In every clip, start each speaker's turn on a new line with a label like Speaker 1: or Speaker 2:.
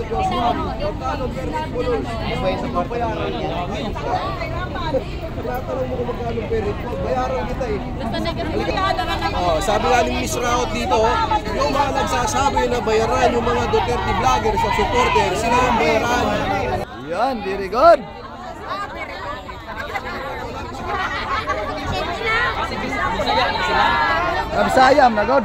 Speaker 1: Iba yung sa bayaran niya. Tinatanong mo kung magkano perit mo. Bayaran kita eh. Oh, sabi nga ni Miss Raot dito, yung mga nagsasabi na bayaran yung mga Duterte vloggers at supporter, sila yung bayaran. Yan, very good. Kabisayam na god.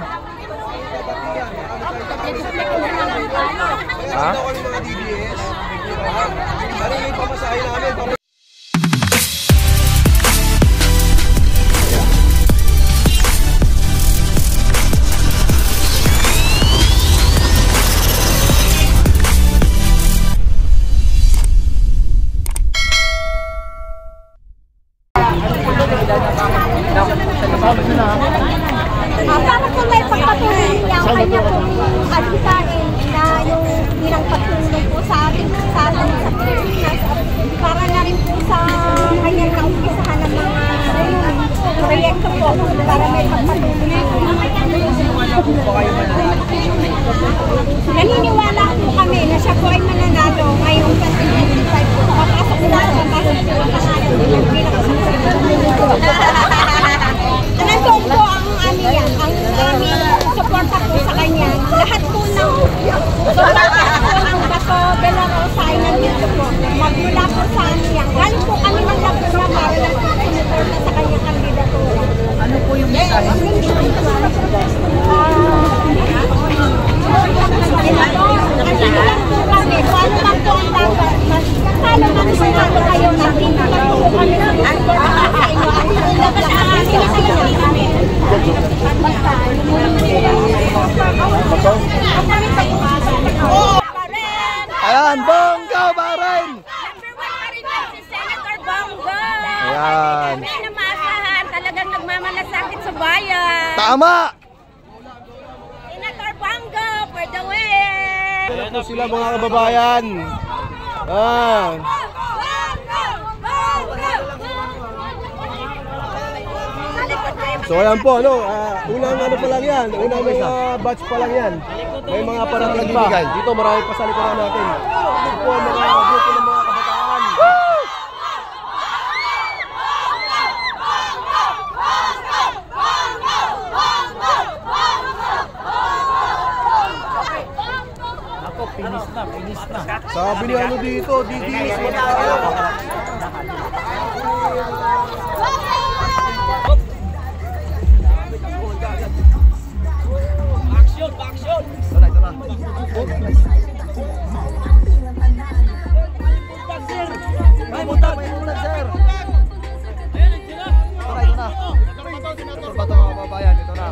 Speaker 1: Ha? Ano kami mga DBS? Ano yung pamasahin namin?
Speaker 2: Para po may pagpatuloy niya ang kanya pong advocating na yung bilang pagtulong po sa ating sa Pilipinas para na rin po sa kanyang naumpisahan ng mga proyekto po para may pagpatuloy po. Naniniwala po kami na siya po ay mananalo ngayong 2025 po. Papasok po ang pangalan bilang nandun po ang yan, ang aming suporta po sa kanya. Lahat po ng suporta po ng Bato de la Rosa ay nandito po. Magmula po sa amin yan. Galing po kami ng Laguna para lang po sumuporta sa kanyang kandidatura. Ano po yung mensahe? Paano lang po ang dapat? Paano man manalo kayo nandito lang po kami ng suporta sa inyo.
Speaker 1: Ayan, Bongo Barin!
Speaker 2: Number 1 pa rin si Senator Bongo!
Speaker 1: Ayan!
Speaker 2: May namasahan, talagang nagmamalasakit sa bayan!
Speaker 1: Tama!
Speaker 2: Senator Bongo, for the win!
Speaker 1: Ayan po sila mga kababayan! Ayan! So ayan po, ano, unang ano pa lang yan, unang batch pa lang yan. May mga parating pa. Dito marami pa sa likuran natin. Ito po ang mga grupo ng mga kabataan.
Speaker 3: Ako, finish na.
Speaker 1: Sabi ni ano dito, DDS mo tayo.
Speaker 3: Action!
Speaker 1: Ito na. May buntag, sir. Ito na. Ito ba ito mga kababayan? Ito na.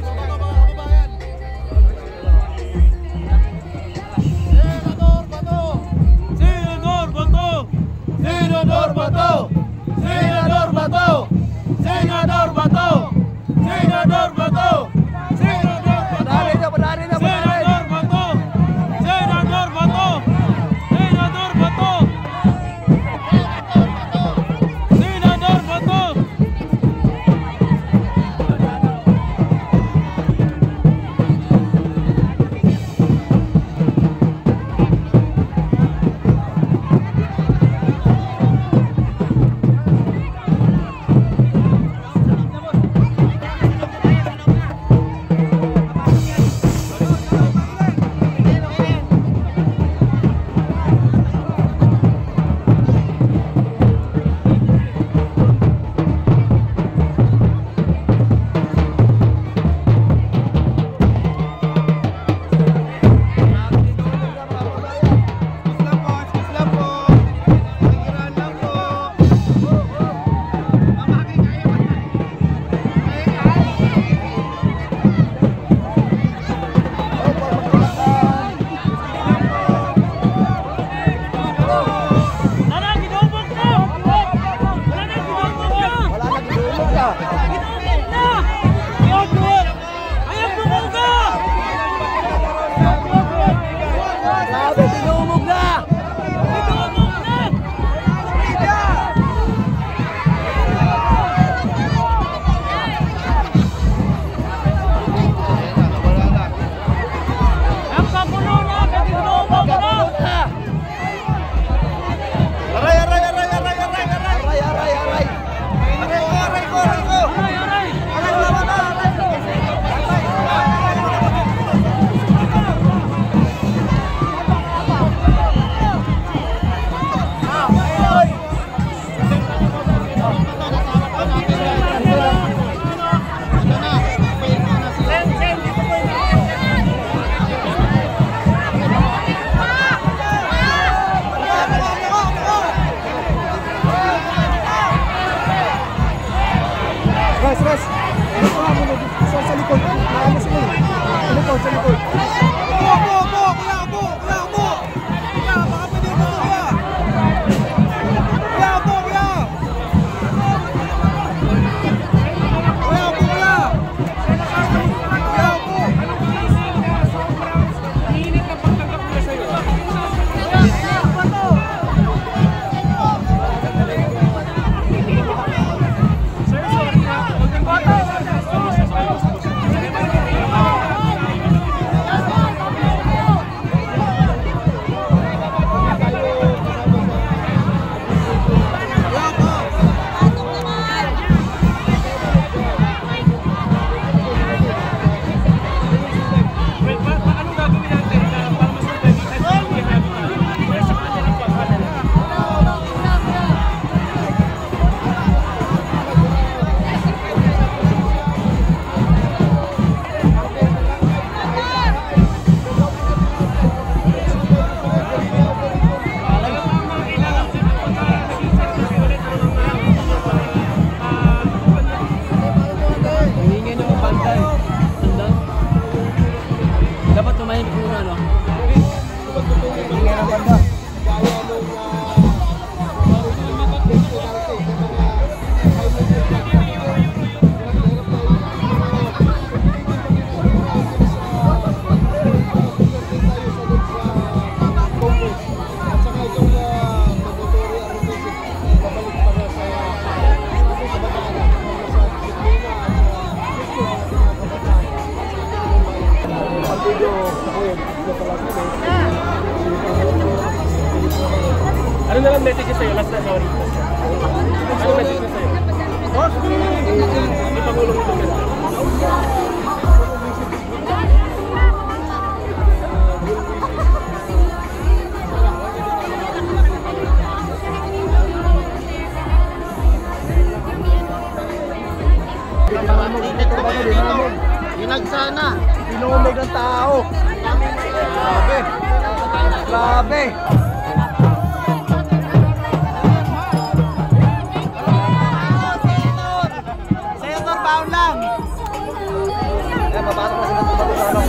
Speaker 3: Ano na lang message sa'yo? Last na, sorry. Ano message sa'yo? Hindi pagulong ito message.
Speaker 4: Pinagsana, pinumig ng tao. Grabe. Grabe. Senator, baon lang. Eh, papasok mo sila sa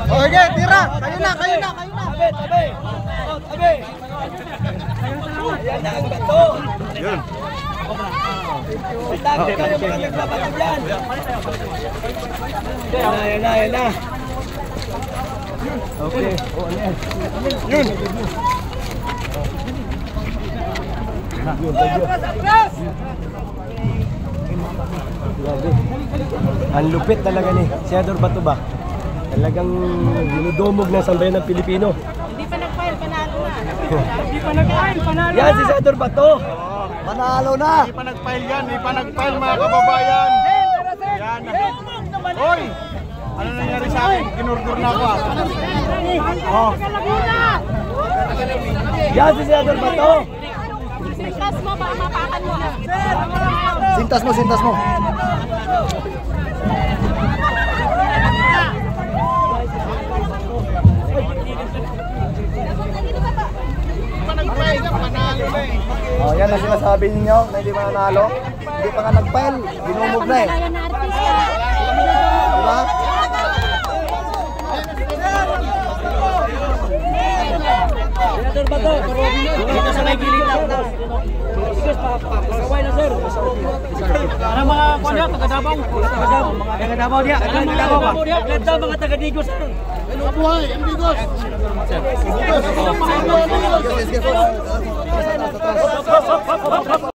Speaker 4: okay, tira! Kayo na! Tabi! Tabi! Yan na ang bato! Yun! Tabi kayo mga nagbabato yan! Yan na! Okay. Yun! Ang lupit talaga ni Senador Bato ba? Talagang dinudumog ng sambayan ng Pilipino.
Speaker 2: Hindi pa nag-file, panalo na.
Speaker 3: Hindi pa nag-file, panalo.
Speaker 4: Yan si Senador Bato. Panalo na.
Speaker 5: Hindi pa nag-file mga kababayan. Yan. Hoy! Ano nangyari sa akin? Kinurdur na ako ah. Oh.
Speaker 4: Yan si Senador Bato.
Speaker 2: Sintas mo, baka mapakan mo.
Speaker 4: Sintas mo. Oh, yan ang sinasabi ninyo na hindi pa nanalo. Hindi pa nga nag-file. Binumog na eh. Diba?
Speaker 3: Senator Bato, dito sa may gilid lang. Pasaway na, sir. Ano mga kuya, taga-Davao? Taga-Davao diya. Taga-Davao, mga taga-Digos, sir.
Speaker 5: Mabuhay, amigos!
Speaker 4: Yes.